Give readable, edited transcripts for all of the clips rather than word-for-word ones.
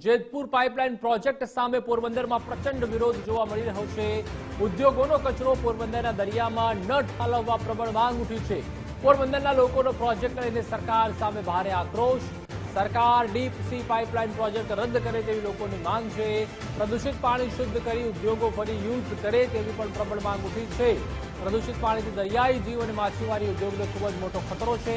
Jetpur pipeline project સામે પોરબંદરમાં પ્રચંડ વિરોધ જોવા મળી રહ્યો છે। ઉદ્યોગોનો કચરો પોરબંદરના દરિયામાં ન ઠાલવવા પ્રબળ માંગ ઉઠી છે। પોરબંદરના લોકોનો પ્રોજેક્ટ લઈને સરકાર સામે ભારે આક્રોશ। સરકાર ડીપ સી પાઇપલાઇન પ્રોજેક્ટ રદ કરે તેવી લોકોની માંગ છે। પ્રદૂષિત પાણી શુદ્ધ કરી ઉદ્યોગો ફરી યુઝ કરે તેવી પણ પ્રબળ માંગ ઉઠી છે। પ્રદૂષિત પાણીથી દરિયાઈ જીવ અને માછીમારી ઉદ્યોગને ખૂબ જ મોટો ખતરો છે।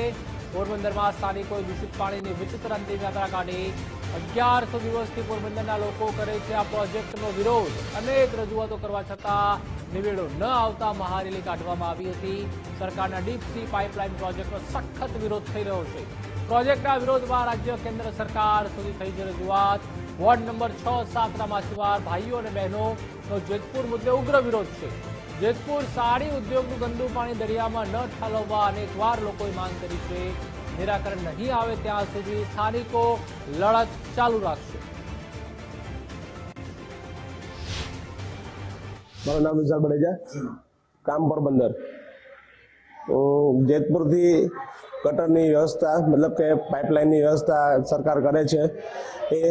પોરબંદરમાં સ્થાનિકોએ દૂષિત પાણીની વિચિત્ર અંતિમ યાત્રા કાઢી। 1100 દિવસથી પોરબંદરના લોકો કરે છે આ પ્રોજેક્ટનો વિરોધ। અનેક રજૂઆતો કરવા છતાં નિવેડો ન આવતા મહારેલી કાઢવામાં આવી હતી। સરકારના ડીપ સી પાઇપલાઇન પ્રોજેક્ટનો સખત વિરોધ થઈ રહ્યો છે। પ્રોજેક્ટના વિરોધમાં રાજ્ય કેન્દ્ર સરકાર સુધી થઈ છે રજૂઆત। વોર્ડ નંબર 6-7ના માછીમાર ભાઈઓ અને બહેનોનો જેતપુર મુદ્દે ઉગ્ર વિરોધ છે। જેતપુર સાડી ઉદ્યોગનું ગંદુ પાણી દરિયામાં ન ઠાલવવા અનેકવાર લોકોએ માંગ કરી છે। નિરાકરણ નહીં આવે ત્યાં સુધી સ્થાનિકો લડત ચાલુ રાખશે। મારું નામ વિશાલ બડેજા, કામ પોરબંદર। જેતપુરથી ગટરની વ્યવસ્થા મતલબ કે પાઇપલાઇનની વ્યવસ્થા સરકાર કરે છે એ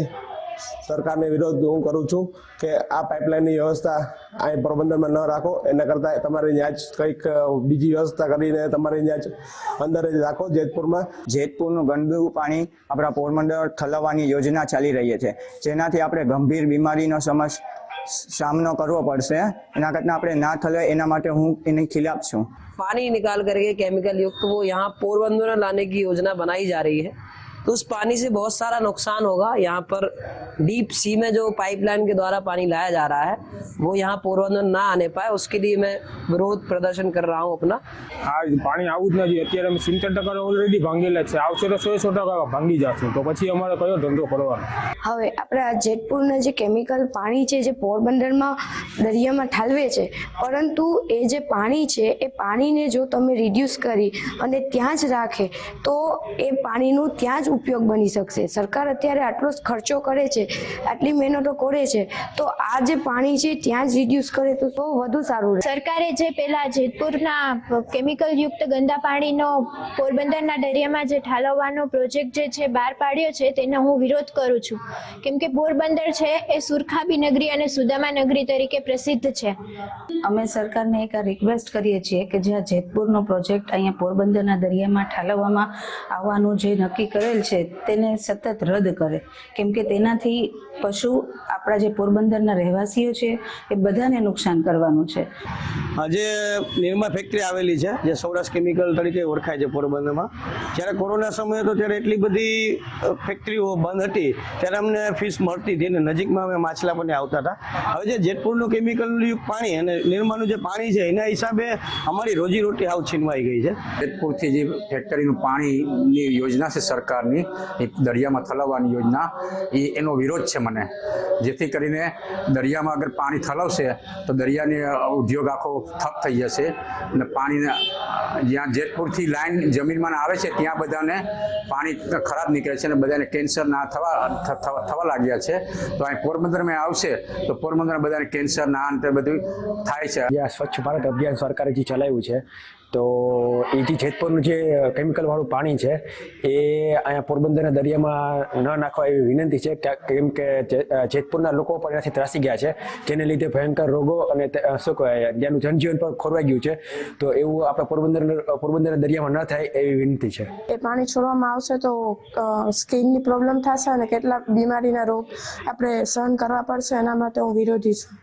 સરકારને વિરોધ હું કરું છું કે આ પાઇપલાઇનની વ્યવસ્થા અહીં પોરબંદરમાં ન રાખો, એના કરતાં તમારે ત્યાં જ કંઈક બીજી વ્યવસ્થા કરીને તમારે ત્યાં જ અંદર જ રાખો। જેતપુરનું ગંદુ પાણી આપણા પોરબંદર ઠલવવાની યોજના ચાલી રહી છે, જેનાથી આપણે ગંભીર બીમારીનો સામનો કરવો પડશે। એના કરતાં આપણે ના ઠલે એના માટે હું એની ખિલાફ છું। पानी निकाल करके केमिकल युक्त वो यहाँ पोरबंदर में लाने की योजना बनाई जा रही है, तो उस पानी से बहुत सारा नुकसान होगा। यहाँ पर डीप सी में जो पाइपलाइन के द्वारा पानी लाया जा रहा है वो यहाँ पोरबंदर ना आने पाए, उसके लिए मैं विरोध प्रदर्शन कर रहा हूँ अपना। हाँ, पानी आવું જ નથી। અત્યારે અમે 70% ઓલરેડી ભાંગેલા છે, આવશે તો 100% ભાંગી જશે, તો પછી અમારે કયો ધંધો કરવાનો? હવે આપણે આ જેતપુરના જે કેમિકલ પાણી છે જે પોરબંદરમાં દરિયામાં ઠાલવે છે, પરંતુ એ જે પાણી છે એ પાણીને જો તમે રિડ્યુસ કરી અને ત્યાં જ રાખે તો એ પાણીનું ત્યાં જ ઉપયોગ બની શકશે। સરકાર અત્યારે આટલો ખર્ચો કરે છે, આટલી મહેનતો કરે છે, તો આ જે પાણી છે ત્યાં જ રિડ્યુસ કરે તો વધુ સારું રહે। સરકારે જે પેલા જેતપુરના કેમિકલ યુક્ત ગંદા પાણીનો પોરબંદરના દરિયામાં જે ઠાલવવાનો પ્રોજેક્ટ જે છે બહાર પાડ્યો છે તેનો હું વિરોધ કરું છું, કેમ કે પોરબંદર છે એ સુરખાબી નગરી અને સુદામા નગરી તરીકે પ્રસિદ્ધ છે। અમે સરકારને એક રિક્વેસ્ટ કરીએ છીએ કે જે આ જેતપુરનો પ્રોજેક્ટ અહીંયા પોરબંદરના દરિયામાં ઠાલવવામાં આવવાનું જે નક્કી કરેલ છે તેને સતત રદ કરે, કેમ કે તેનાથી પશુ આપણા જે પોરબંદરના રહેવાસીઓ છે એ બધાને નુકસાન કરવાનું છે। આજે નિરમા ફેક્ટરી આવેલી છે જે સૌરાષ્ટ્ર કેમિકલ તરીકે ઓળખાય છે પોરબંદરમાં। જ્યારે કોરોના સમય હતો ત્યારે એટલી બધી ફેક્ટરીઓ બંધ હતી ત્યારે અમને ફિશ મળતી હતી અને નજીકમાં અમે માછલા પણ આવતા હતા। હવે જે જેતપુરનું કેમિકલયુક્ત પાણી અને નિરમાનું જે પાણી છે એના હિસાબે અમારી રોજીરોટી હાવ છીનવાઈ ગઈ છે। જેતપુરથી જે ફેક્ટરીનું પાણીની યોજના છે સરકારની, એ દરિયામાં ઠલવવાની યોજના, એનો વિરોધ છે મને। જેથી કરીને દરિયામાં અગર પાણી ઠલવશે તો દરિયાની ઉદ્યોગ આખો ઠપ થઈ જશે અને પાણીને જ્યાં જેતપુરથી લાઈન જમીનમાં આવે છે ત્યાં બધાને પાણી ખરાબ નીકળે છે અને બધાને કેન્સર ના થવા લાગ્યા છે। તો અહીં પોરબંદરમાં આવશે તો પોરબંદરમાં બધાને કેન્સર ના અંતે બધું થાય છે। સ્વચ્છ ભારત અભિયાન સરકારે જે ચલાવ્યું છે તો એ જે જેતપુરનું જે કેમિકલવાળું પાણી છે એ અહીંયા પોરબંદરના દરિયામાં ન નાખવા એવી વિનંતી છે, કેમ કે જેતપુરના લોકો પણ એનાથી ત્રાસી ગયા છે, જેને લીધે ભયંકર રોગો અને શું કહેવાય ત્યાંનું જનજીવન પણ ખોરવાઈ ગયું છે। તો એવું આપણે પોરબંદરના દરિયામાં ન થાય એવી વિનંતી છે। એ પાણી છોડવામાં આવશે તો સ્કિનની પ્રોબ્લેમ થશે અને કેટલાક બીમારીના રોગ આપણે સહન કરવા પડશે, એના માટે હું વિરોધી છું।